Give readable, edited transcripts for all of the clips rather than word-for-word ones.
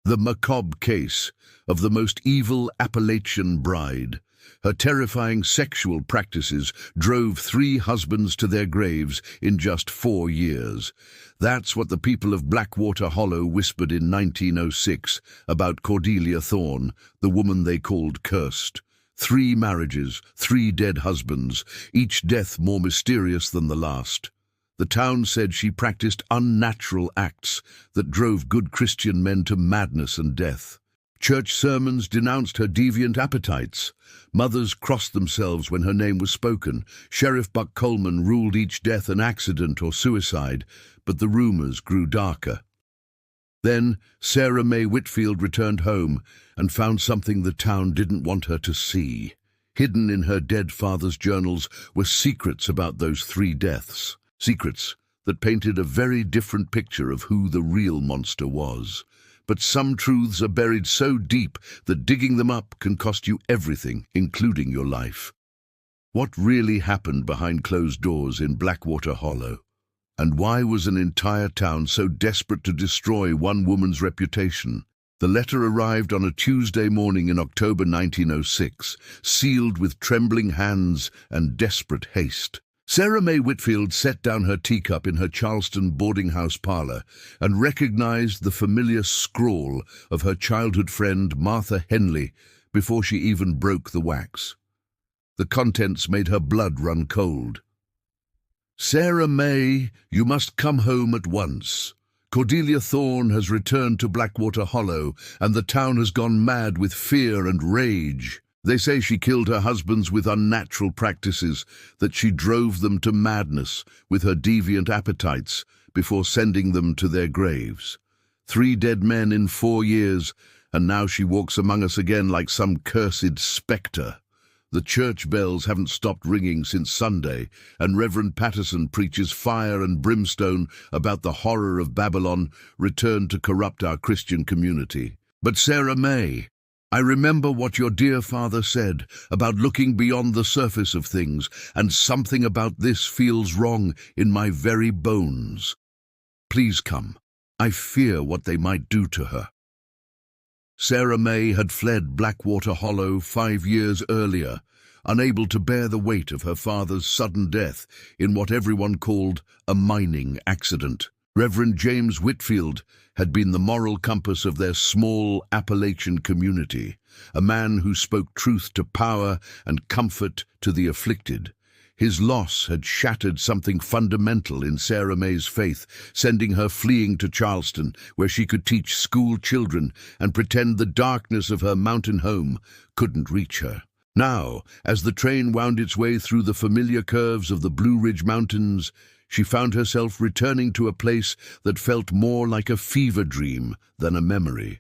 The macabre case of the most evil Appalachian bride. Her terrifying sexual practices drove 3 husbands to their graves in just 4 years. That's what the people of Blackwater Hollow whispered in 1906 about Cordelia Thorne, the woman they called cursed. 3 marriages, 3 dead husbands, each death more mysterious than the last. The town said she practiced unnatural acts that drove good Christian men to madness and death. Church sermons denounced her deviant appetites. Mothers crossed themselves when her name was spoken. Sheriff Buck Coleman ruled each death an accident or suicide, but the rumors grew darker. Then Sarah May Whitfield returned home and found something the town didn't want her to see. Hidden in her dead father's journals were secrets about those 3 deaths. Secrets that painted a very different picture of who the real monster was. But some truths are buried so deep that digging them up can cost you everything, including your life. What really happened behind closed doors in Blackwater Hollow? And why was an entire town so desperate to destroy one woman's reputation? The letter arrived on a Tuesday morning in October 1906, sealed with trembling hands and desperate haste. Sarah May Whitfield set down her teacup in her Charleston boarding house parlor and recognized the familiar scrawl of her childhood friend Martha Henley before she even broke the wax. The contents made her blood run cold. "Sarah May, you must come home at once. Cordelia Thorne has returned to Blackwater Hollow, and the town has gone mad with fear and rage. They say she killed her husbands with unnatural practices, that she drove them to madness with her deviant appetites before sending them to their graves. 3 dead men in 4 years, and now she walks among us again like some cursed spectre. The church bells haven't stopped ringing since Sunday, and Reverend Patterson preaches fire and brimstone about the horror of Babylon returned to corrupt our Christian community. But Sarah May, I remember what your dear father said about looking beyond the surface of things, and something about this feels wrong in my very bones. Please come. I fear what they might do to her." Sarah May had fled Blackwater Hollow 5 years earlier, unable to bear the weight of her father's sudden death in what everyone called a mining accident. Reverend James Whitfield had been the moral compass of their small Appalachian community, a man who spoke truth to power and comfort to the afflicted. His loss had shattered something fundamental in Sarah May's faith, sending her fleeing to Charleston, where she could teach school children and pretend the darkness of her mountain home couldn't reach her. Now, as the train wound its way through the familiar curves of the Blue Ridge Mountains, she found herself returning to a place that felt more like a fever dream than a memory.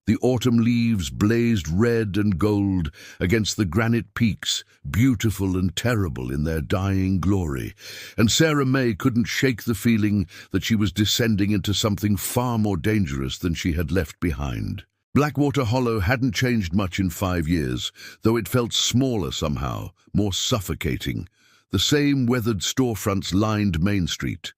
The autumn leaves blazed red and gold against the granite peaks, beautiful and terrible in their dying glory, and Sarah May couldn't shake the feeling that she was descending into something far more dangerous than she had left behind. Blackwater Hollow hadn't changed much in 5 years, though it felt smaller somehow, more suffocating. The same weathered storefronts lined Main Street.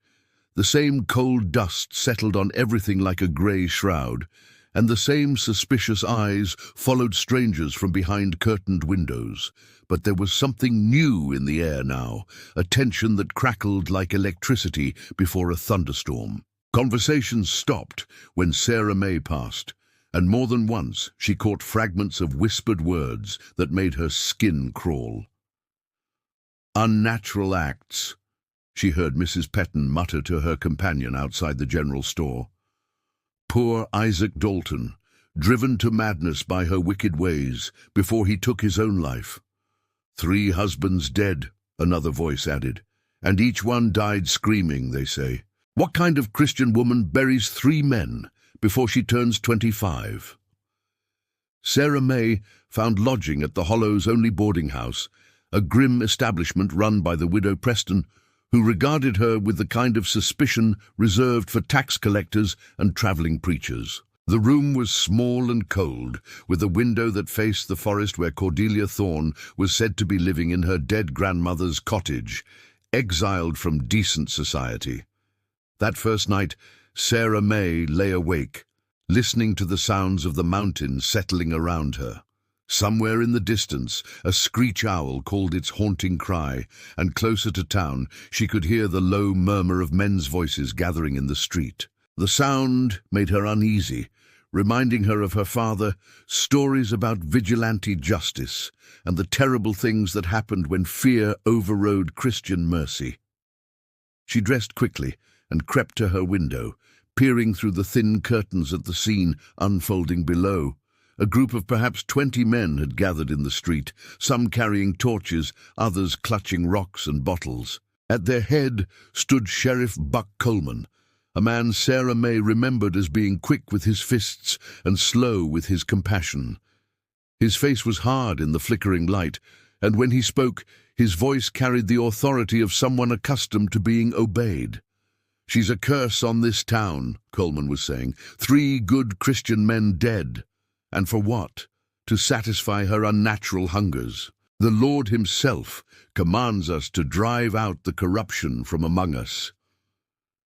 The same cold dust settled on everything like a grey shroud, and the same suspicious eyes followed strangers from behind curtained windows. But there was something new in the air now, a tension that crackled like electricity before a thunderstorm. Conversations stopped when Sarah May passed, and more than once she caught fragments of whispered words that made her skin crawl. "Unnatural acts," she heard Mrs. Petton mutter to her companion outside the general store. "Poor Isaac Dalton, driven to madness by her wicked ways before he took his own life. 3 husbands dead," another voice added, "and each one died screaming, they say. What kind of Christian woman buries 3 men before she turns 25? Sarah May found lodging at the Hollow's only boarding house, a grim establishment run by the widow Preston, who regarded her with the kind of suspicion reserved for tax collectors and traveling preachers. The room was small and cold, with a window that faced the forest where Cordelia Thorne was said to be living in her dead grandmother's cottage, exiled from decent society. That first night, Sarah May lay awake, listening to the sounds of the mountains settling around her. Somewhere in the distance, a screech owl called its haunting cry, and closer to town, she could hear the low murmur of men's voices gathering in the street. The sound made her uneasy, reminding her of her father, stories about vigilante justice, and the terrible things that happened when fear overrode Christian mercy. She dressed quickly and crept to her window, peering through the thin curtains at the scene unfolding below. A group of perhaps 20 men had gathered in the street, some carrying torches, others clutching rocks and bottles. At their head stood Sheriff Buck Coleman, a man Sarah May remembered as being quick with his fists and slow with his compassion. His face was hard in the flickering light, and when he spoke, his voice carried the authority of someone accustomed to being obeyed. "She's a curse on this town," Coleman was saying. "3 good Christian men dead. And for what? To satisfy her unnatural hungers. The Lord himself commands us to drive out the corruption from among us."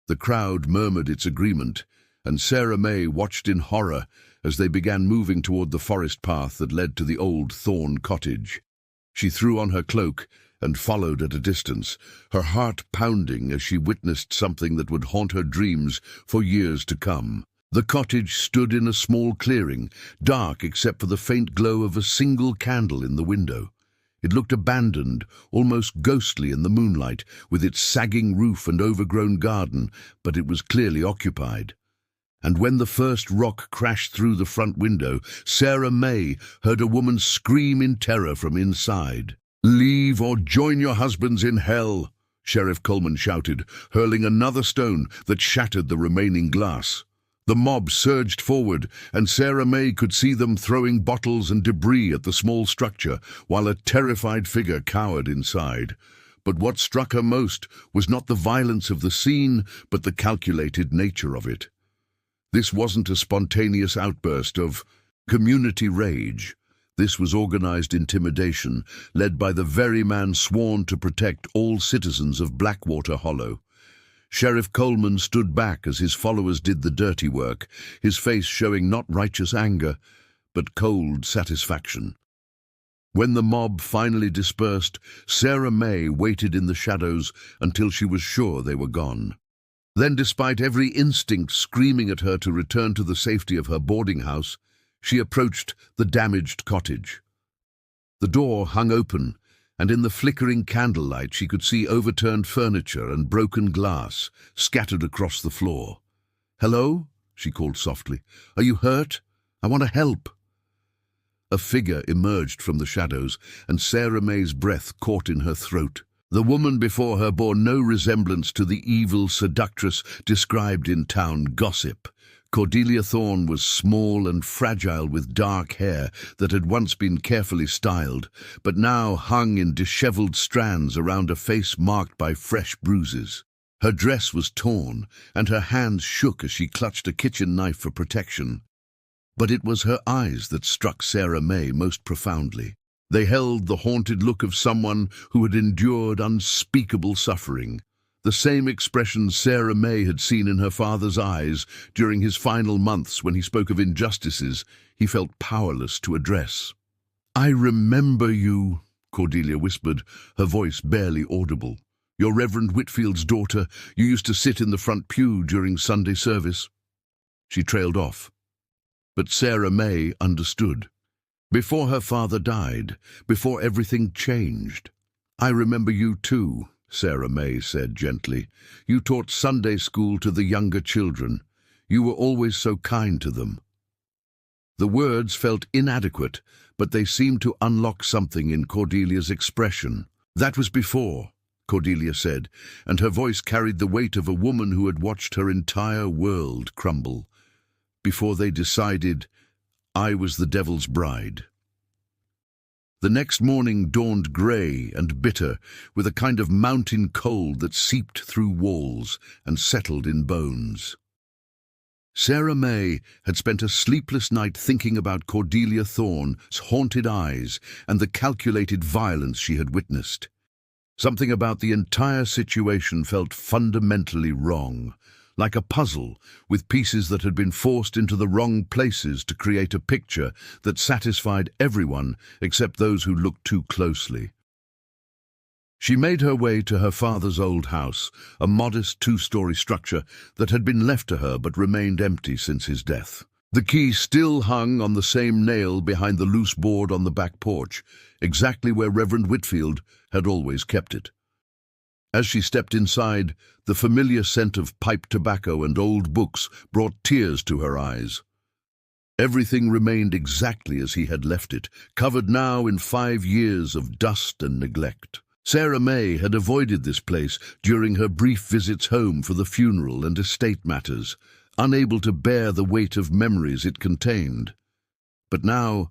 The crowd murmured its agreement, and Sarah May watched in horror as they began moving toward the forest path that led to the old Thorn cottage. She threw on her cloak and followed at a distance, her heart pounding as she witnessed something that would haunt her dreams for years to come. The cottage stood in a small clearing, dark except for the faint glow of a single candle in the window. It looked abandoned, almost ghostly in the moonlight, with its sagging roof and overgrown garden, but it was clearly occupied. And when the first rock crashed through the front window, Sarah May heard a woman scream in terror from inside. "Leave or join your husbands in hell," Sheriff Coleman shouted, hurling another stone that shattered the remaining glass. The mob surged forward, and Sarah May could see them throwing bottles and debris at the small structure, while a terrified figure cowered inside. But what struck her most was not the violence of the scene, but the calculated nature of it. This wasn't a spontaneous outburst of community rage. This was organized intimidation, led by the very man sworn to protect all citizens of Blackwater Hollow. Sheriff Coleman stood back as his followers did the dirty work, his face showing not righteous anger, but cold satisfaction. When the mob finally dispersed, Sarah May waited in the shadows until she was sure they were gone. Then, despite every instinct screaming at her to return to the safety of her boarding house, she approached the damaged cottage. The door hung open, and in the flickering candlelight she could see overturned furniture and broken glass scattered across the floor. "Hello?" she called softly. "Are you hurt? I want to help." A figure emerged from the shadows, and Sarah May's breath caught in her throat. The woman before her bore no resemblance to the evil seductress described in town gossip. Cordelia Thorne was small and fragile, with dark hair that had once been carefully styled, but now hung in disheveled strands around a face marked by fresh bruises. Her dress was torn, and her hands shook as she clutched a kitchen knife for protection. But it was her eyes that struck Sarah May most profoundly. They held the haunted look of someone who had endured unspeakable suffering. The same expression Sarah May had seen in her father's eyes during his final months when he spoke of injustices he felt powerless to address. "I remember you," Cordelia whispered, her voice barely audible. "You're Reverend Whitfield's daughter. You used to sit in the front pew during Sunday service." She trailed off. But Sarah May understood. Before her father died, before everything changed. "I remember you too," Sarah May said gently. "You taught Sunday school to the younger children. You were always so kind to them." The words felt inadequate, but they seemed to unlock something in Cordelia's expression. "That was before," Cordelia said, and her voice carried the weight of a woman who had watched her entire world crumble. "Before they decided I was the devil's bride." The next morning dawned grey and bitter, with a kind of mountain cold that seeped through walls and settled in bones. Sarah May had spent a sleepless night thinking about Cordelia Thorne's haunted eyes and the calculated violence she had witnessed. Something about the entire situation felt fundamentally wrong. like a puzzle with pieces that had been forced into the wrong places to create a picture that satisfied everyone except those who looked too closely. She made her way to her father's old house, a modest two-story structure that had been left to her but remained empty since his death. The key still hung on the same nail behind the loose board on the back porch, exactly where Reverend Whitfield had always kept it. As she stepped inside, the familiar scent of pipe tobacco and old books brought tears to her eyes. Everything remained exactly as he had left it, covered now in 5 years of dust and neglect. Sarah May had avoided this place during her brief visits home for the funeral and estate matters, unable to bear the weight of memories it contained. But now,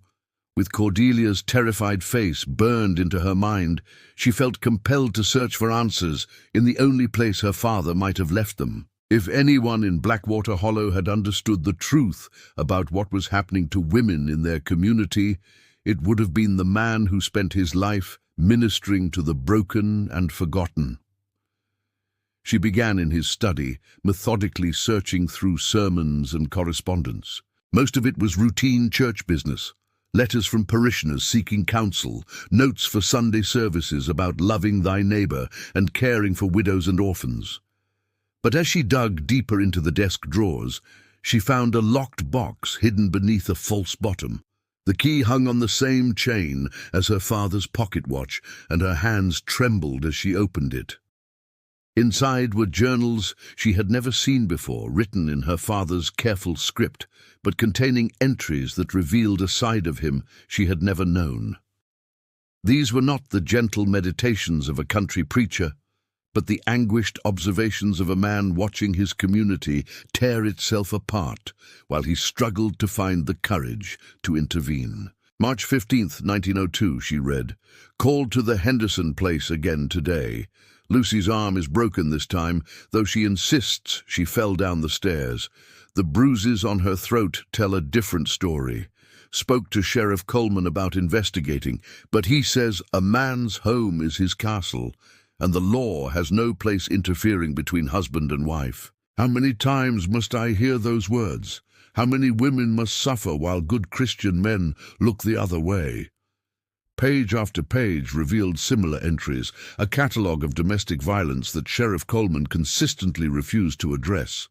with Cordelia's terrified face burned into her mind, she felt compelled to search for answers in the only place her father might have left them. If anyone in Blackwater Hollow had understood the truth about what was happening to women in their community, it would have been the man who spent his life ministering to the broken and forgotten. She began in his study, methodically searching through sermons and correspondence. Most of it was routine church business, letters from parishioners seeking counsel, notes for Sunday services about loving thy neighbor and caring for widows and orphans. But as she dug deeper into the desk drawers, she found a locked box hidden beneath a false bottom. The key hung on the same chain as her father's pocket watch, and her hands trembled as she opened it. Inside were journals she had never seen before, written in her father's careful script, but containing entries that revealed a side of him she had never known. These were not the gentle meditations of a country preacher, but the anguished observations of a man watching his community tear itself apart while he struggled to find the courage to intervene. March 15th, 1902, she read, "Called to the Henderson place again today. Lucy's arm is broken this time, though she insists she fell down the stairs. The bruises on her throat tell a different story. Spoke to Sheriff Coleman about investigating, but he says a man's home is his castle, and the law has no place interfering between husband and wife. How many times must I hear those words? How many women must suffer while good Christian men look the other way?" Page after page revealed similar entries, a catalogue of domestic violence that Sheriff Coleman consistently refused to address.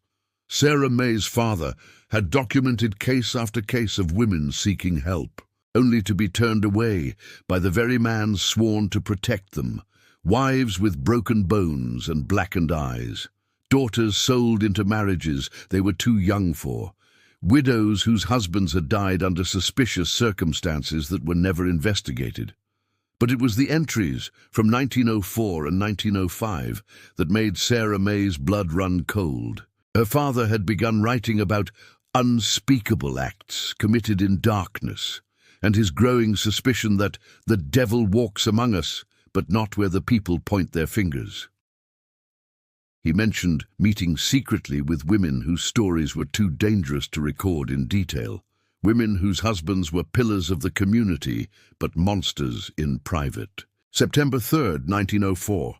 Sarah May's father had documented case after case of women seeking help, only to be turned away by the very man sworn to protect them. Wives with broken bones and blackened eyes, daughters sold into marriages they were too young for, widows whose husbands had died under suspicious circumstances that were never investigated. But it was the entries from 1904 and 1905 that made Sarah May's blood run cold. Her father had begun writing about unspeakable acts committed in darkness, and his growing suspicion that the devil walks among us, but not where the people point their fingers. He mentioned meeting secretly with women whose stories were too dangerous to record in detail, women whose husbands were pillars of the community, but monsters in private. September 3rd, 1904.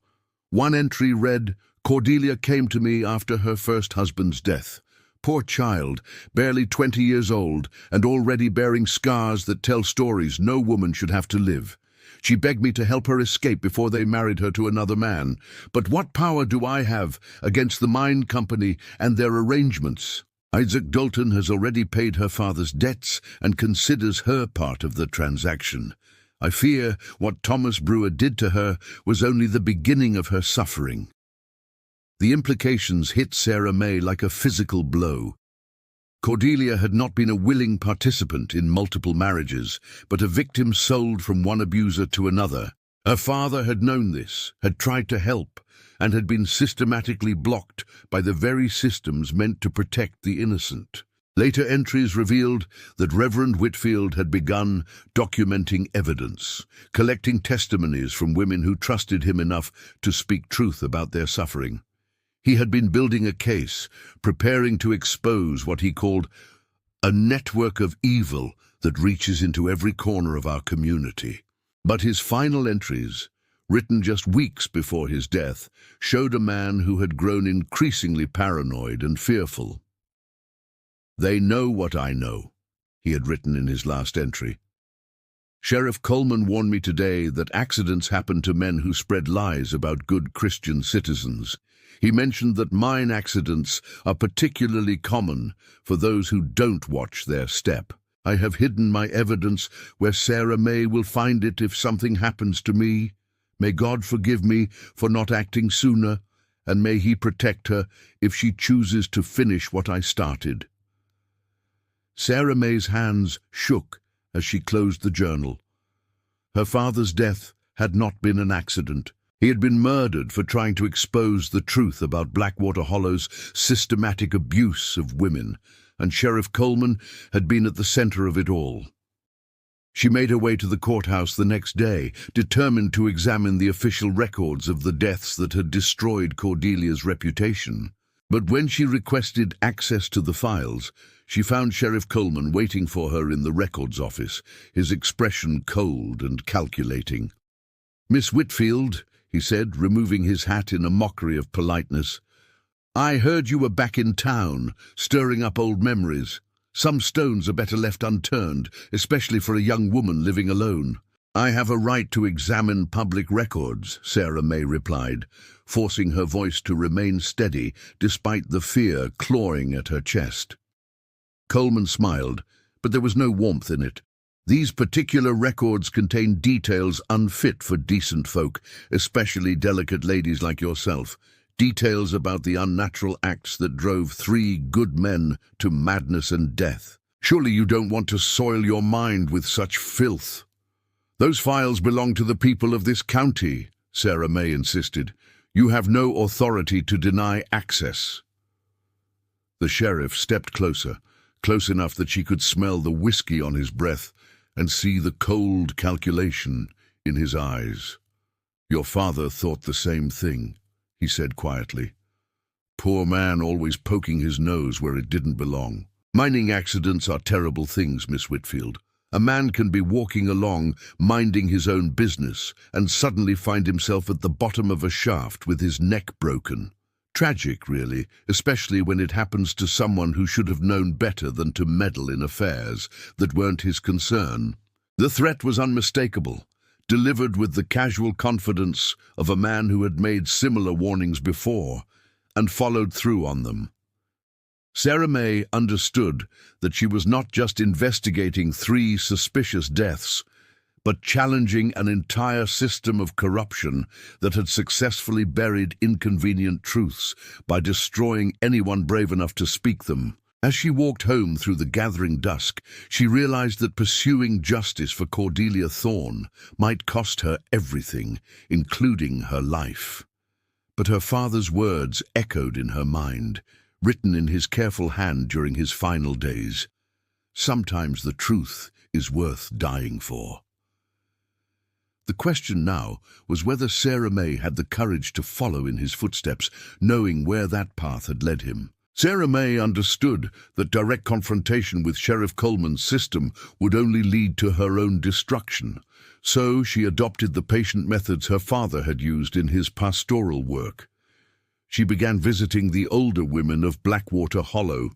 One entry read, "Cordelia came to me after her first husband's death. Poor child, barely 20 years old, and already bearing scars that tell stories no woman should have to live. She begged me to help her escape before they married her to another man. But what power do I have against the mine company and their arrangements? Isaac Dalton has already paid her father's debts and considers her part of the transaction. I fear what Thomas Brewer did to her was only the beginning of her suffering." The implications hit Sarah May like a physical blow. Cordelia had not been a willing participant in multiple marriages, but a victim sold from one abuser to another. Her father had known this, had tried to help, and had been systematically blocked by the very systems meant to protect the innocent. Later entries revealed that Reverend Whitfield had begun documenting evidence, collecting testimonies from women who trusted him enough to speak truth about their suffering. He had been building a case, preparing to expose what he called a network of evil that reaches into every corner of our community. But his final entries written just weeks before his death, showed a man who had grown increasingly paranoid and fearful. "They know what I know," he had written in his last entry. "Sheriff Coleman warned me today that accidents happen to men who spread lies about good Christian citizens. He mentioned that mine accidents are particularly common for those who don't watch their step. I have hidden my evidence where Sarah May will find it if something happens to me. May God forgive me for not acting sooner, and may He protect her if she chooses to finish what I started." Sarah May's hands shook as she closed the journal. Her father's death had not been an accident. He had been murdered for trying to expose the truth about Blackwater Hollow's systematic abuse of women, and Sheriff Coleman had been at the center of it all. She made her way to the courthouse the next day, determined to examine the official records of the deaths that had destroyed Cordelia's reputation. But when she requested access to the files, she found Sheriff Coleman waiting for her in the records office, his expression cold and calculating. "Miss Whitfield," he said, removing his hat in a mockery of politeness, "I heard you were back in town, stirring up old memories. Some stones are better left unturned, especially for a young woman living alone." "I have a right to examine public records," Sarah May replied, forcing her voice to remain steady despite the fear clawing at her chest. Coleman smiled, but there was no warmth in it. "These particular records contain details unfit for decent folk, especially delicate ladies like yourself. Details about the unnatural acts that drove 3 good men to madness and death. Surely you don't want to soil your mind with such filth." "Those files belong to the people of this county," Sarah May insisted. "You have no authority to deny access." The sheriff stepped closer, close enough that she could smell the whiskey on his breath and see the cold calculation in his eyes. "Your father thought the same thing," he said quietly. "Poor man, always poking his nose where it didn't belong. Mining accidents are terrible things, Miss Whitfield. A man can be walking along, minding his own business, and suddenly find himself at the bottom of a shaft with his neck broken. Tragic, really, especially when it happens to someone who should have known better than to meddle in affairs that weren't his concern." The threat was unmistakable, delivered with the casual confidence of a man who had made similar warnings before and followed through on them. Sarah May understood that she was not just investigating 3 suspicious deaths, but challenging an entire system of corruption that had successfully buried inconvenient truths by destroying anyone brave enough to speak them. As she walked home through the gathering dusk, she realized that pursuing justice for Cordelia Thorne might cost her everything, including her life. But her father's words echoed in her mind, written in his careful hand during his final days. "Sometimes the truth is worth dying for." The question now was whether Sarah May had the courage to follow in his footsteps, knowing where that path had led him. Sarah May understood that direct confrontation with Sheriff Coleman's system would only lead to her own destruction, so she adopted the patient methods her father had used in his pastoral work. She began visiting the older women of Blackwater Hollow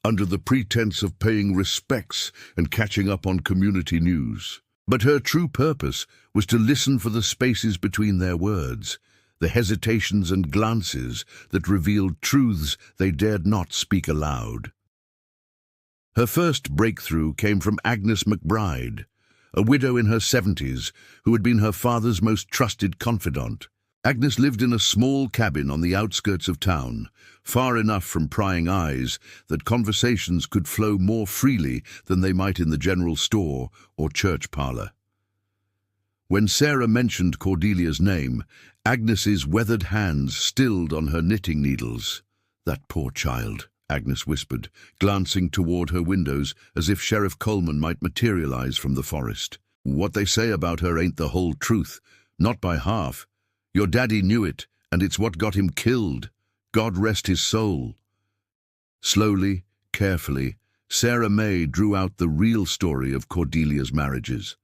under the pretense of paying respects and catching up on community news. But her true purpose was to listen for the spaces between their words, the hesitations and glances that revealed truths they dared not speak aloud. Her first breakthrough came from Agnes McBride, a widow in her 70s who had been her father's most trusted confidant. Agnes lived in a small cabin on the outskirts of town, far enough from prying eyes that conversations could flow more freely than they might in the general store or church parlor. When Sarah mentioned Cordelia's name, Agnes's weathered hands stilled on her knitting needles. "That poor child," Agnes whispered, glancing toward her windows as if Sheriff Coleman might materialize from the forest. "What they say about her ain't the whole truth, not by half. Your daddy knew it, and it's what got him killed. God rest his soul." Slowly, carefully, Sarah May drew out the real story of Cordelia's marriages.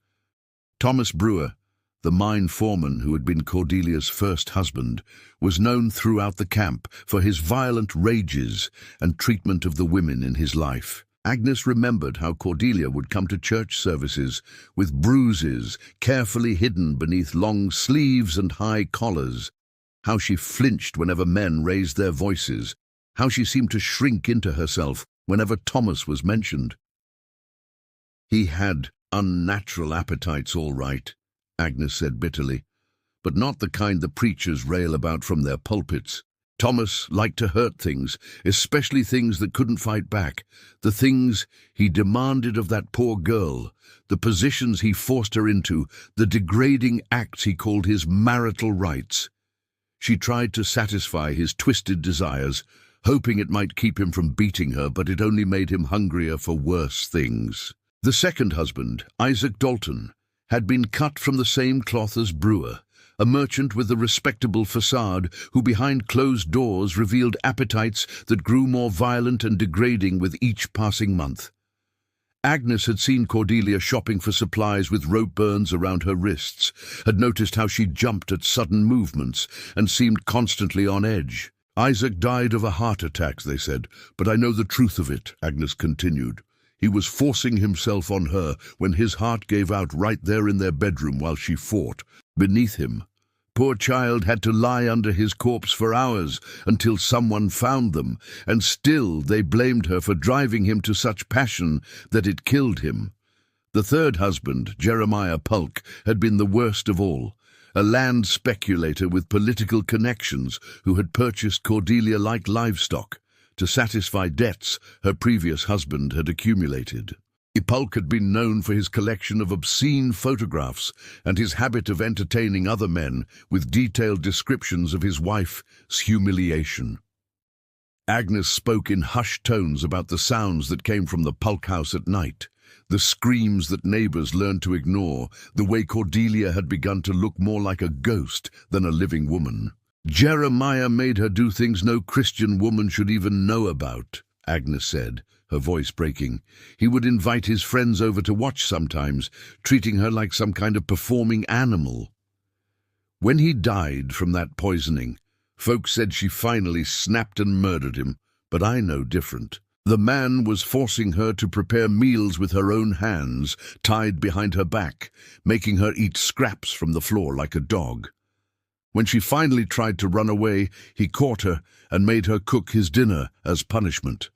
Thomas Brewer, the mine foreman who had been Cordelia's first husband, was known throughout the camp for his violent rages and treatment of the women in his life. Agnes remembered how Cordelia would come to church services with bruises carefully hidden beneath long sleeves and high collars, how she flinched whenever men raised their voices, how she seemed to shrink into herself whenever Thomas was mentioned. He had unnatural appetites, all right, Agnes said bitterly, but not the kind the preachers rail about from their pulpits. Thomas liked to hurt things, especially things that couldn't fight back, the things he demanded of that poor girl, the positions he forced her into, the degrading acts he called his marital rights. She tried to satisfy his twisted desires, hoping it might keep him from beating her, but it only made him hungrier for worse things. The second husband, Isaac Dalton, had been cut from the same cloth as Brewer, a merchant with a respectable facade who behind closed doors revealed appetites that grew more violent and degrading with each passing month. Agnes had seen Cordelia shopping for supplies with rope burns around her wrists, had noticed how she jumped at sudden movements and seemed constantly on edge. Isaac died of a heart attack, they said, but I know the truth of it, Agnes continued. He was forcing himself on her when his heart gave out right there in their bedroom while she fought. Beneath him, poor child had to lie under his corpse for hours until someone found them, and still they blamed her for driving him to such passion that it killed him. The third husband, Jeremiah Polk, had been the worst of all, a land speculator with political connections who had purchased Cordelia like livestock to satisfy debts her previous husband had accumulated. Polk had been known for his collection of obscene photographs and his habit of entertaining other men with detailed descriptions of his wife's humiliation. Agnes spoke in hushed tones about the sounds that came from the Polk house at night, the screams that neighbors learned to ignore, the way Cordelia had begun to look more like a ghost than a living woman. Jeremiah made her do things no Christian woman should even know about, Agnes said, her voice breaking. He would invite his friends over to watch sometimes, treating her like some kind of performing animal. When he died from that poisoning, folks said she finally snapped and murdered him, but I know different. The man was forcing her to prepare meals with her own hands, tied behind her back, making her eat scraps from the floor like a dog. When she finally tried to run away, he caught her and made her cook his dinner as punishment.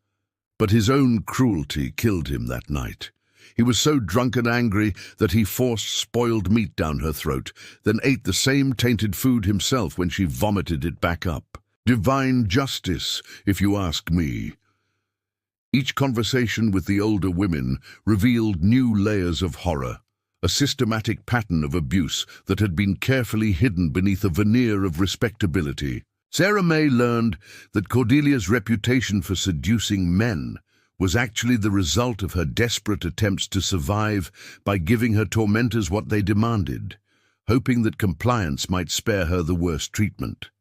But his own cruelty killed him that night. He was so drunk and angry that he forced spoiled meat down her throat, then ate the same tainted food himself when she vomited it back up. Divine justice, if you ask me. Each conversation with the older women revealed new layers of horror, a systematic pattern of abuse that had been carefully hidden beneath a veneer of respectability. Sarah May learned that Cordelia's reputation for seducing men was actually the result of her desperate attempts to survive by giving her tormentors what they demanded, hoping that compliance might spare her the worst treatment.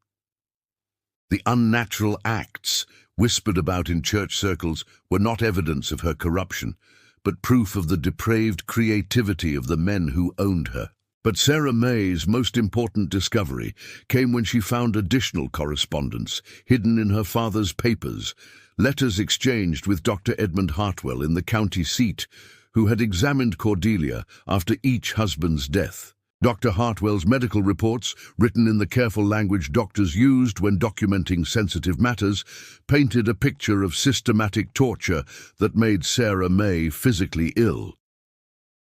The unnatural acts whispered about in church circles were not evidence of her corruption, but proof of the depraved creativity of the men who owned her. But Sarah May's most important discovery came when she found additional correspondence hidden in her father's papers, letters exchanged with Dr. Edmund Hartwell in the county seat, who had examined Cordelia after each husband's death. Dr. Hartwell's medical reports, written in the careful language doctors used when documenting sensitive matters, painted a picture of systematic torture that made Sarah May physically ill.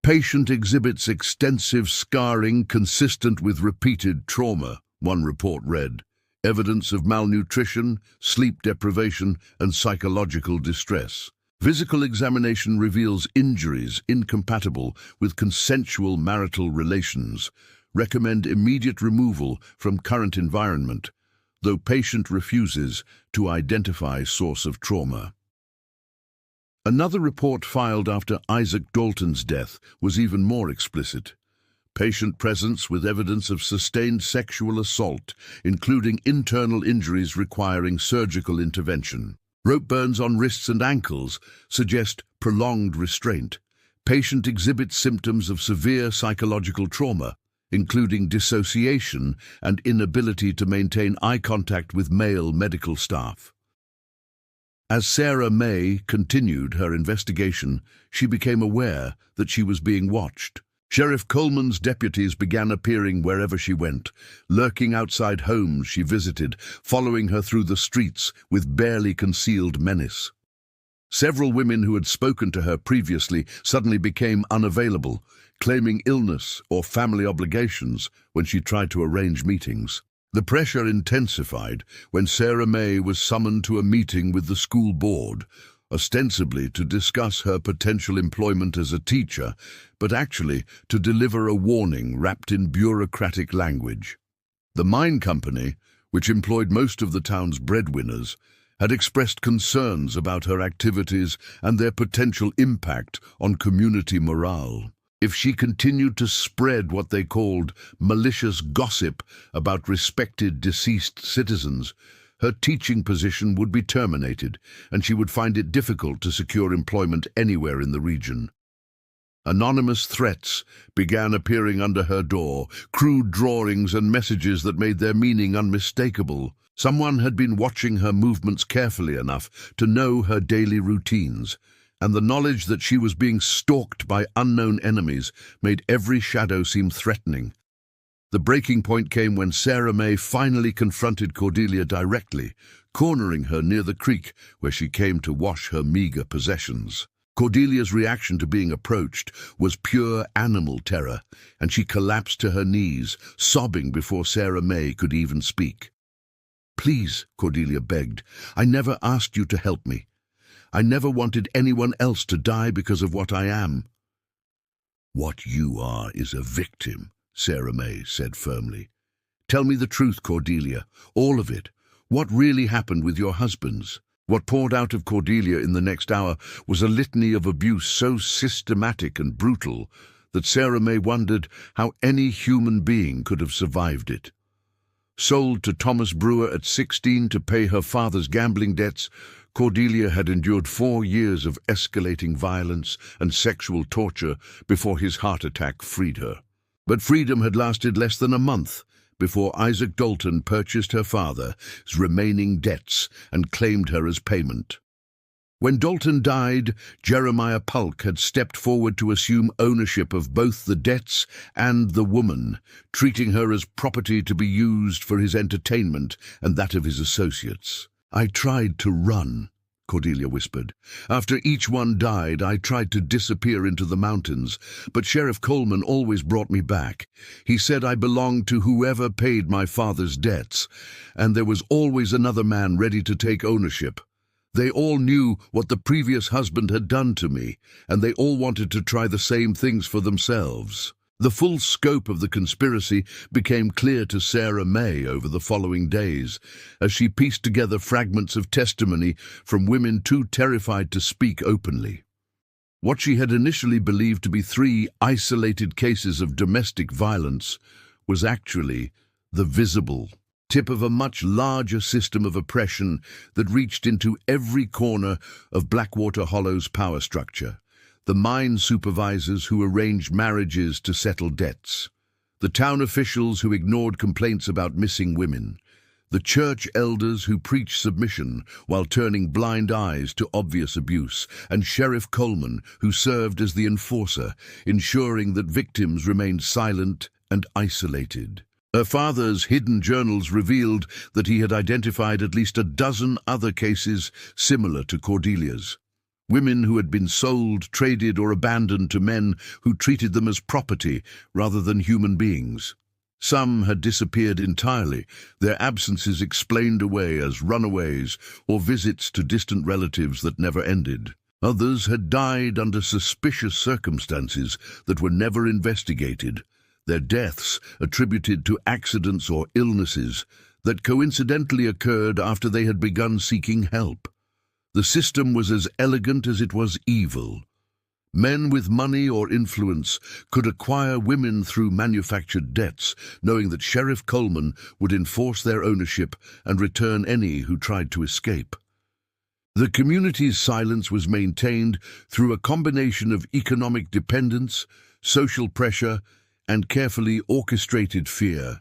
Patient exhibits extensive scarring consistent with repeated trauma, one report read. Evidence of malnutrition, sleep deprivation, and psychological distress. Physical examination reveals injuries incompatible with consensual marital relations. Recommend immediate removal from current environment, though patient refuses to identify source of trauma. Another report filed after Isaac Dalton's death was even more explicit. Patient presence with evidence of sustained sexual assault, including internal injuries requiring surgical intervention. Rope burns on wrists and ankles suggest prolonged restraint. Patient exhibits symptoms of severe psychological trauma. including dissociation and inability to maintain eye contact with male medical staff. As Sarah May continued her investigation, she became aware that she was being watched. Sheriff Coleman's deputies began appearing wherever she went, lurking outside homes she visited, following her through the streets with barely concealed menace. Several women who had spoken to her previously suddenly became unavailable, claiming illness or family obligations when she tried to arrange meetings. The pressure intensified when Sarah May was summoned to a meeting with the school board, ostensibly to discuss her potential employment as a teacher, but actually to deliver a warning wrapped in bureaucratic language. The mine company, which employed most of the town's breadwinners, had expressed concerns about her activities and their potential impact on community morale. If she continued to spread what they called malicious gossip about respected deceased citizens, her teaching position would be terminated, and she would find it difficult to secure employment anywhere in the region. Anonymous threats began appearing under her door, crude drawings and messages that made their meaning unmistakable. Someone had been watching her movements carefully enough to know her daily routines, and the knowledge that she was being stalked by unknown enemies made every shadow seem threatening. The breaking point came when Sarah May finally confronted Cordelia directly, cornering her near the creek where she came to wash her meager possessions. Cordelia's reaction to being approached was pure animal terror, and she collapsed to her knees, sobbing before Sarah May could even speak. "Please," Cordelia begged, "I never asked you to help me. I never wanted anyone else to die because of what I am." "What you are is a victim," Sarah May said firmly. "Tell me the truth, Cordelia, all of it. What really happened with your husbands?" What poured out of Cordelia in the next hour was a litany of abuse so systematic and brutal that Sarah May wondered how any human being could have survived it. Sold to Thomas Brewer at 16 to pay her father's gambling debts, Cordelia had endured 4 years of escalating violence and sexual torture before his heart attack freed her. But freedom had lasted less than a month before Isaac Dalton purchased her father's remaining debts and claimed her as payment. When Dalton died, Jeremiah Polk had stepped forward to assume ownership of both the debts and the woman, treating her as property to be used for his entertainment and that of his associates. "I tried to run," Cordelia whispered. "After each one died, I tried to disappear into the mountains, but Sheriff Coleman always brought me back. He said I belonged to whoever paid my father's debts, and there was always another man ready to take ownership. They all knew what the previous husband had done to me, and they all wanted to try the same things for themselves." The full scope of the conspiracy became clear to Sarah May over the following days, as she pieced together fragments of testimony from women too terrified to speak openly. What she had initially believed to be 3 isolated cases of domestic violence was actually the visible tip of a much larger system of oppression that reached into every corner of Blackwater Hollow's power structure. The mine supervisors who arranged marriages to settle debts, the town officials who ignored complaints about missing women, the church elders who preached submission while turning blind eyes to obvious abuse, and Sheriff Coleman, who served as the enforcer, ensuring that victims remained silent and isolated. Her father's hidden journals revealed that he had identified at least a dozen other cases similar to Cordelia's. Women who had been sold, traded, or abandoned to men who treated them as property rather than human beings. Some had disappeared entirely, their absences explained away as runaways or visits to distant relatives that never ended. Others had died under suspicious circumstances that were never investigated, their deaths attributed to accidents or illnesses that coincidentally occurred after they had begun seeking help. The system was as elegant as it was evil. Men with money or influence could acquire women through manufactured debts, knowing that Sheriff Coleman would enforce their ownership and return any who tried to escape. The community's silence was maintained through a combination of economic dependence, social pressure, and carefully orchestrated fear.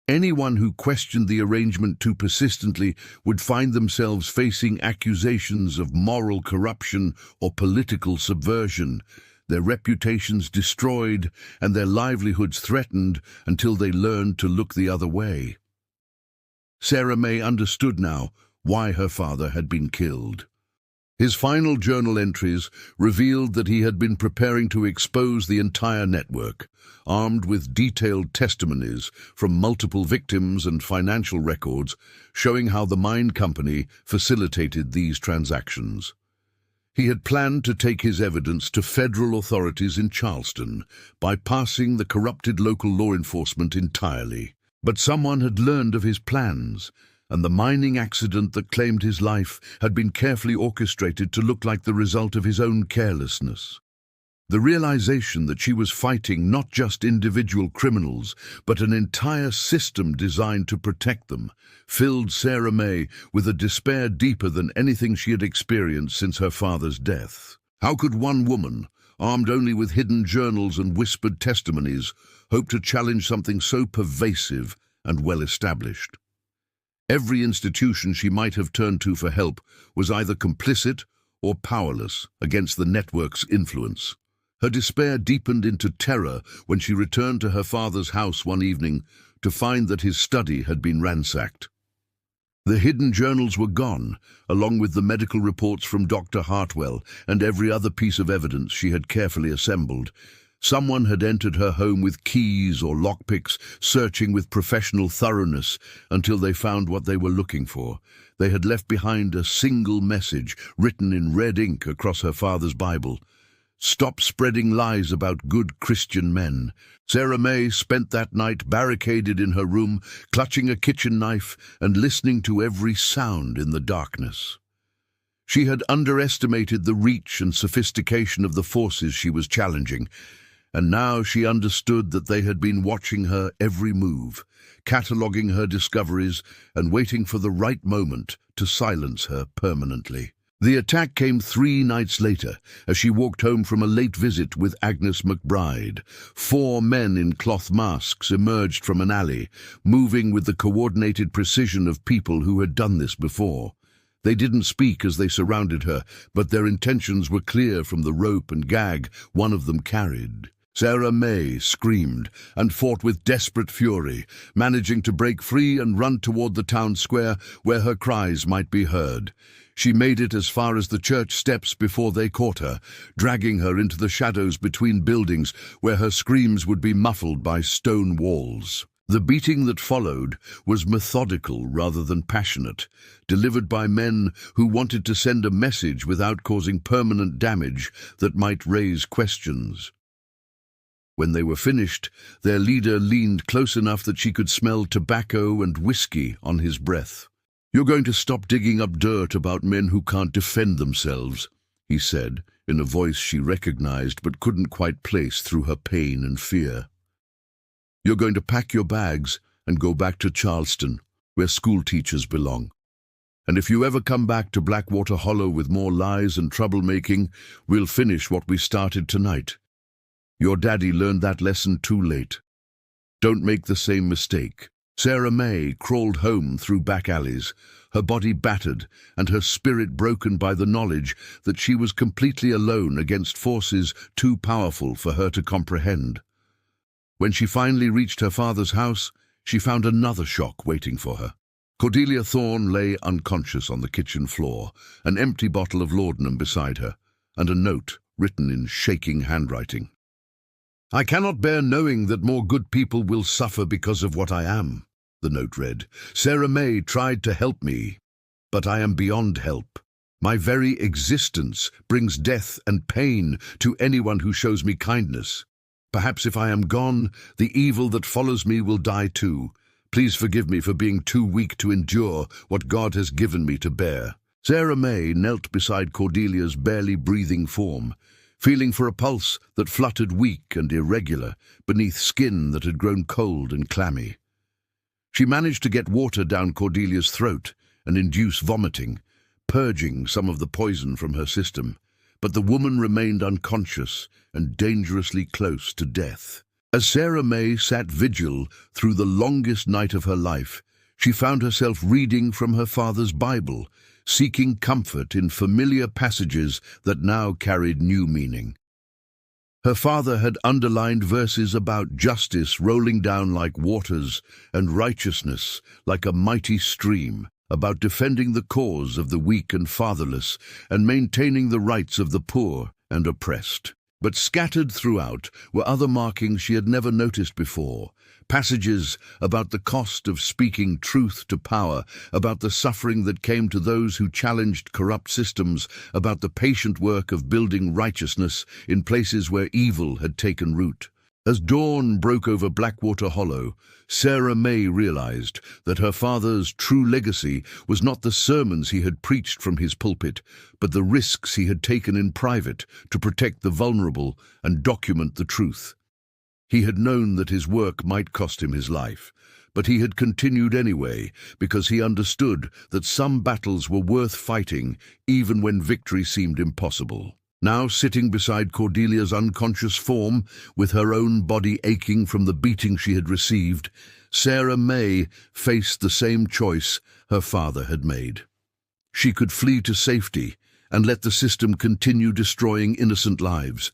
Anyone who questioned the arrangement too persistently would find themselves facing accusations of moral corruption or political subversion, their reputations destroyed and their livelihoods threatened until they learned to look the other way. Sarah May understood now why her father had been killed. His final journal entries revealed that he had been preparing to expose the entire network, armed with detailed testimonies from multiple victims and financial records showing how the mine company facilitated these transactions. He had planned to take his evidence to federal authorities in Charleston, bypassing the corrupted local law enforcement entirely. But someone had learned of his plans, and the mining accident that claimed his life had been carefully orchestrated to look like the result of his own carelessness. The realization that she was fighting not just individual criminals, but an entire system designed to protect them, filled Sarah May with a despair deeper than anything she had experienced since her father's death. How could one woman, armed only with hidden journals and whispered testimonies, hope to challenge something so pervasive and well-established? Every institution she might have turned to for help was either complicit or powerless against the network's influence. Her despair deepened into terror when she returned to her father's house one evening to find that his study had been ransacked. The hidden journals were gone, along with the medical reports from Dr. Hartwell and every other piece of evidence she had carefully assembled. Someone had entered her home with keys or lockpicks, searching with professional thoroughness until they found what they were looking for. They had left behind a single message written in red ink across her father's Bible. "Stop spreading lies about good Christian men." Sarah May spent that night barricaded in her room, clutching a kitchen knife and listening to every sound in the darkness. She had underestimated the reach and sophistication of the forces she was challenging, and now she understood that they had been watching her every move, cataloguing her discoveries and waiting for the right moment to silence her permanently. The attack came 3 nights later, as she walked home from a late visit with Agnes McBride. 4 men in cloth masks emerged from an alley, moving with the coordinated precision of people who had done this before. They didn't speak as they surrounded her, but their intentions were clear from the rope and gag one of them carried. Sarah May screamed and fought with desperate fury, managing to break free and run toward the town square where her cries might be heard. She made it as far as the church steps before they caught her, dragging her into the shadows between buildings where her screams would be muffled by stone walls. The beating that followed was methodical rather than passionate, delivered by men who wanted to send a message without causing permanent damage that might raise questions. When they were finished, their leader leaned close enough that she could smell tobacco and whiskey on his breath. "You're going to stop digging up dirt about men who can't defend themselves," he said, in a voice she recognized but couldn't quite place through her pain and fear. "You're going to pack your bags and go back to Charleston, where school teachers belong. And if you ever come back to Blackwater Hollow with more lies and troublemaking, we'll finish what we started tonight. Your daddy learned that lesson too late. Don't make the same mistake." Sarah May crawled home through back alleys, her body battered and her spirit broken by the knowledge that she was completely alone against forces too powerful for her to comprehend. When she finally reached her father's house, she found another shock waiting for her. Cordelia Thorne lay unconscious on the kitchen floor, an empty bottle of laudanum beside her, and a note written in shaking handwriting. "I cannot bear knowing that more good people will suffer because of what I am," the note read. "Sarah May tried to help me, but I am beyond help. My very existence brings death and pain to anyone who shows me kindness. Perhaps if I am gone, the evil that follows me will die too. Please forgive me for being too weak to endure what God has given me to bear." Sarah May knelt beside Cordelia's barely breathing form, feeling for a pulse that fluttered weak and irregular beneath skin that had grown cold and clammy. She managed to get water down Cordelia's throat and induce vomiting, purging some of the poison from her system, but the woman remained unconscious and dangerously close to death. As Sarah May sat vigil through the longest night of her life, she found herself reading from her father's Bible, seeking comfort in familiar passages that now carried new meaning. Her father had underlined verses about justice rolling down like waters and righteousness like a mighty stream, about defending the cause of the weak and fatherless and maintaining the rights of the poor and oppressed. But scattered throughout were other markings she had never noticed before, passages about the cost of speaking truth to power, about the suffering that came to those who challenged corrupt systems, about the patient work of building righteousness in places where evil had taken root. As dawn broke over Blackwater Hollow, Sarah May realized that her father's true legacy was not the sermons he had preached from his pulpit, but the risks he had taken in private to protect the vulnerable and document the truth. He had known that his work might cost him his life, but he had continued anyway because he understood that some battles were worth fighting even when victory seemed impossible. Now sitting beside Cordelia's unconscious form, with her own body aching from the beating she had received, Sarah May faced the same choice her father had made. She could flee to safety and let the system continue destroying innocent lives,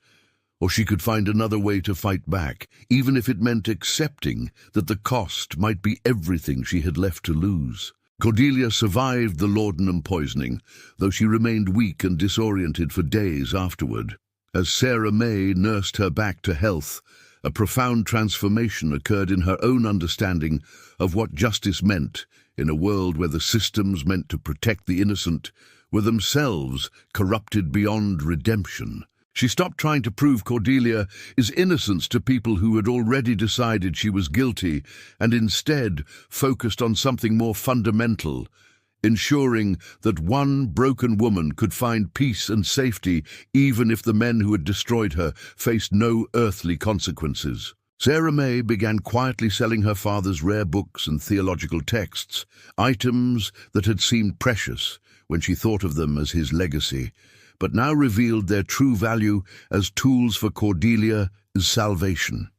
or she could find another way to fight back, even if it meant accepting that the cost might be everything she had left to lose. Cordelia survived the laudanum poisoning, though she remained weak and disoriented for days afterward. As Sarah May nursed her back to health, a profound transformation occurred in her own understanding of what justice meant in a world where the systems meant to protect the innocent were themselves corrupted beyond redemption. She stopped trying to prove Cordelia's innocence to people who had already decided she was guilty and instead focused on something more fundamental, ensuring that one broken woman could find peace and safety even if the men who had destroyed her faced no earthly consequences. Sarah May began quietly selling her father's rare books and theological texts, items that had seemed precious when she thought of them as his legacy, but now revealed their true value as tools for Cordelia's salvation.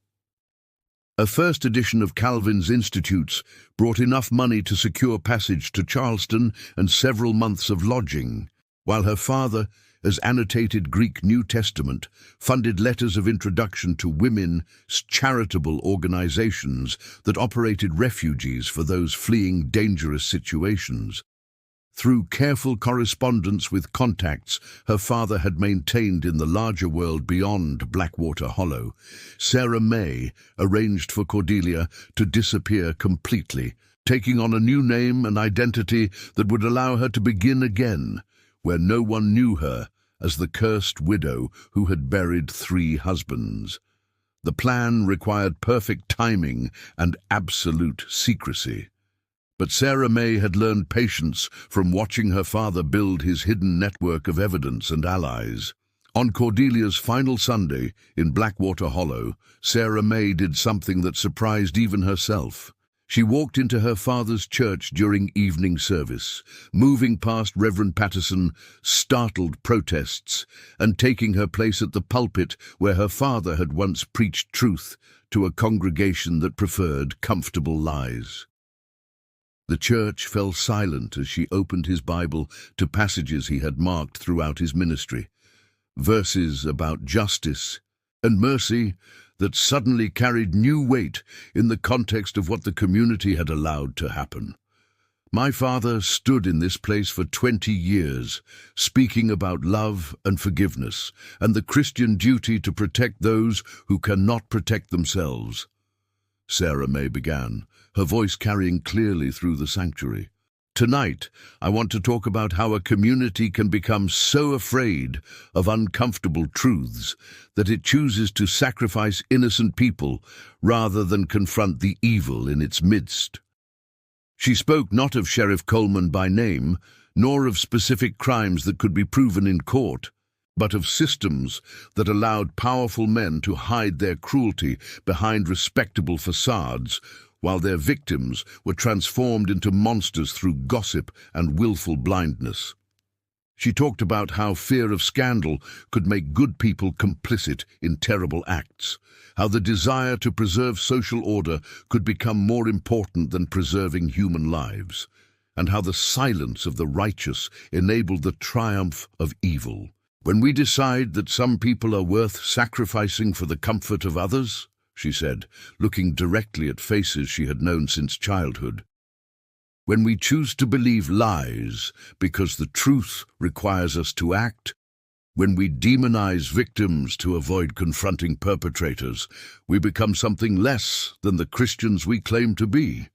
A first edition of Calvin's Institutes brought enough money to secure passage to Charleston and several months of lodging, while her father, as annotated Greek New Testament, funded letters of introduction to women's charitable organizations that operated refuges for those fleeing dangerous situations. Through careful correspondence with contacts her father had maintained in the larger world beyond Blackwater Hollow, Sarah May arranged for Cordelia to disappear completely, taking on a new name and identity that would allow her to begin again, where no one knew her as the cursed widow who had buried 3 husbands. The plan required perfect timing and absolute secrecy. But Sarah May had learned patience from watching her father build his hidden network of evidence and allies. On Cordelia's final Sunday in Blackwater Hollow, Sarah May did something that surprised even herself. She walked into her father's church during evening service, moving past Reverend Patterson's startled protests and taking her place at the pulpit where her father had once preached truth to a congregation that preferred comfortable lies. The church fell silent as she opened his Bible to passages he had marked throughout his ministry, verses about justice and mercy that suddenly carried new weight in the context of what the community had allowed to happen. My father stood in this place for 20 years, speaking about love and forgiveness and the Christian duty to protect those who cannot protect themselves. Sarah May began, her voice carrying clearly through the sanctuary. Tonight, I want to talk about how a community can become so afraid of uncomfortable truths that it chooses to sacrifice innocent people rather than confront the evil in its midst. She spoke not of Sheriff Coleman by name, nor of specific crimes that could be proven in court, but of systems that allowed powerful men to hide their cruelty behind respectable facades, while their victims were transformed into monsters through gossip and willful blindness. She talked about how fear of scandal could make good people complicit in terrible acts, how the desire to preserve social order could become more important than preserving human lives, and how the silence of the righteous enabled the triumph of evil. "When we decide that some people are worth sacrificing for the comfort of others," she said, looking directly at faces she had known since childhood. "When we choose to believe lies because the truth requires us to act, when we demonize victims to avoid confronting perpetrators, we become something less than the Christians we claim to be."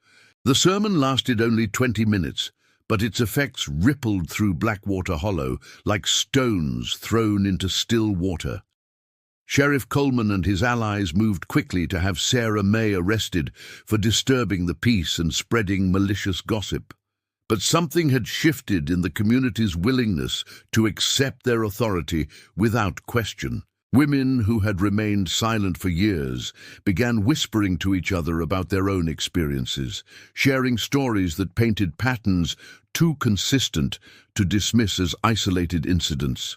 The sermon lasted only 20 minutes, but its effects rippled through Blackwater Hollow like stones thrown into still water. Sheriff Coleman and his allies moved quickly to have Sarah May arrested for disturbing the peace and spreading malicious gossip. But something had shifted in the community's willingness to accept their authority without question. Women who had remained silent for years began whispering to each other about their own experiences, sharing stories that painted patterns too consistent to dismiss as isolated incidents.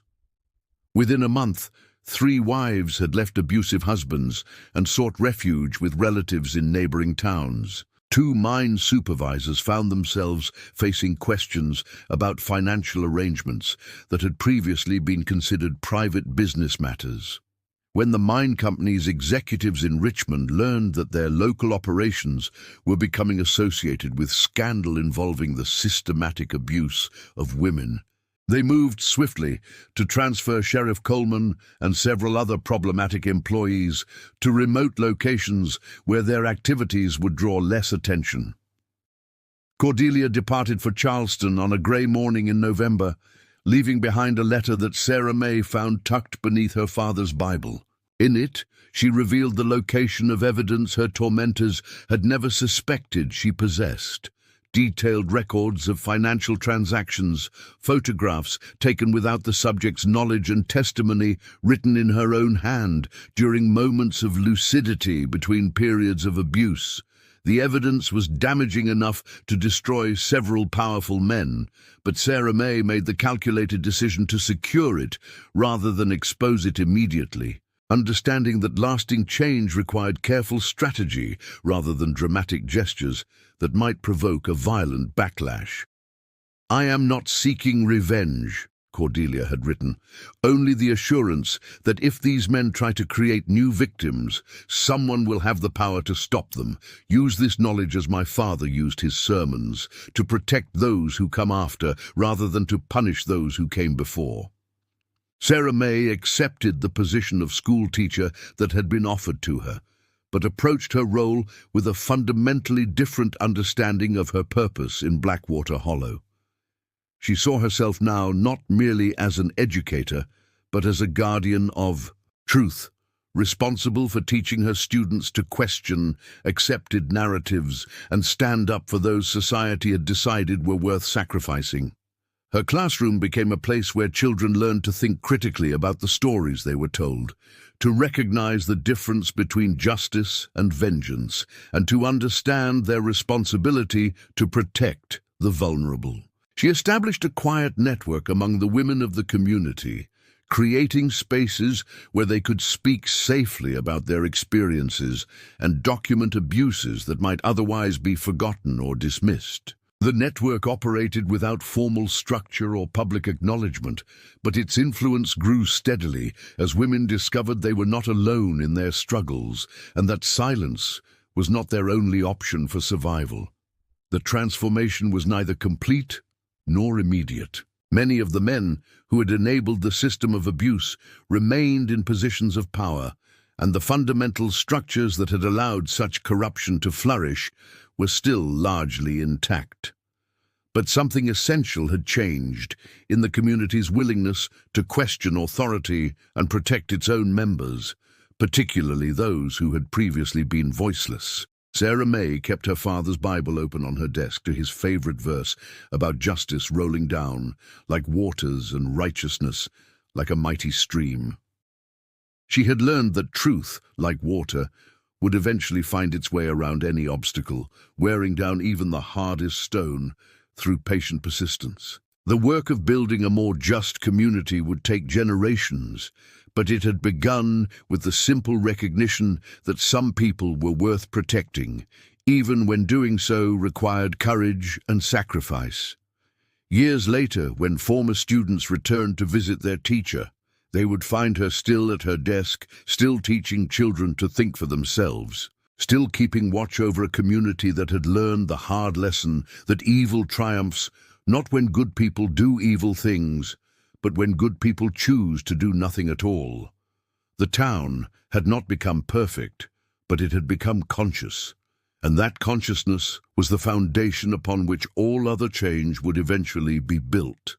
Within a month, 3 wives had left abusive husbands and sought refuge with relatives in neighboring towns. 2 mine supervisors found themselves facing questions about financial arrangements that had previously been considered private business matters. When the mine company's executives in Richmond learned that their local operations were becoming associated with scandal involving the systematic abuse of women, they moved swiftly to transfer Sheriff Coleman and several other problematic employees to remote locations where their activities would draw less attention. Cordelia departed for Charleston on a grey morning in November, leaving behind a letter that Sarah May found tucked beneath her father's Bible. In it, she revealed the location of evidence her tormentors had never suspected she possessed. Detailed records of financial transactions, photographs taken without the subject's knowledge, and testimony written in her own hand during moments of lucidity between periods of abuse. The evidence was damaging enough to destroy several powerful men, but Sarah May made the calculated decision to secure it rather than expose it immediately, understanding that lasting change required careful strategy rather than dramatic gestures that might provoke a violent backlash. "I am not seeking revenge," Cordelia had written, "only the assurance that if these men try to create new victims, someone will have the power to stop them. Use this knowledge as my father used his sermons, to protect those who come after rather than to punish those who came before." Sarah May accepted the position of school teacher that had been offered to her, but approached her role with a fundamentally different understanding of her purpose in Blackwater Hollow. She saw herself now not merely as an educator, but as a guardian of truth, responsible for teaching her students to question accepted narratives and stand up for those society had decided were worth sacrificing. Her classroom became a place where children learned to think critically about the stories they were told, to recognize the difference between justice and vengeance, and to understand their responsibility to protect the vulnerable. She established a quiet network among the women of the community, creating spaces where they could speak safely about their experiences and document abuses that might otherwise be forgotten or dismissed. The network operated without formal structure or public acknowledgement, but its influence grew steadily as women discovered they were not alone in their struggles and that silence was not their only option for survival. The transformation was neither complete nor immediate. Many of the men who had enabled the system of abuse remained in positions of power, and the fundamental structures that had allowed such corruption to flourish were still largely intact. But something essential had changed in the community's willingness to question authority and protect its own members, particularly those who had previously been voiceless. Sarah May kept her father's Bible open on her desk to his favorite verse about justice rolling down like waters and righteousness like a mighty stream. She had learned that truth, like water, would eventually find its way around any obstacle, wearing down even the hardest stone through patient persistence. The work of building a more just community would take generations, but it had begun with the simple recognition that some people were worth protecting, even when doing so required courage and sacrifice. Years later, when former students returned to visit their teacher, they would find her still at her desk, still teaching children to think for themselves, still keeping watch over a community that had learned the hard lesson that evil triumphs not when good people do evil things, but when good people choose to do nothing at all. The town had not become perfect, but it had become conscious, and that consciousness was the foundation upon which all other change would eventually be built.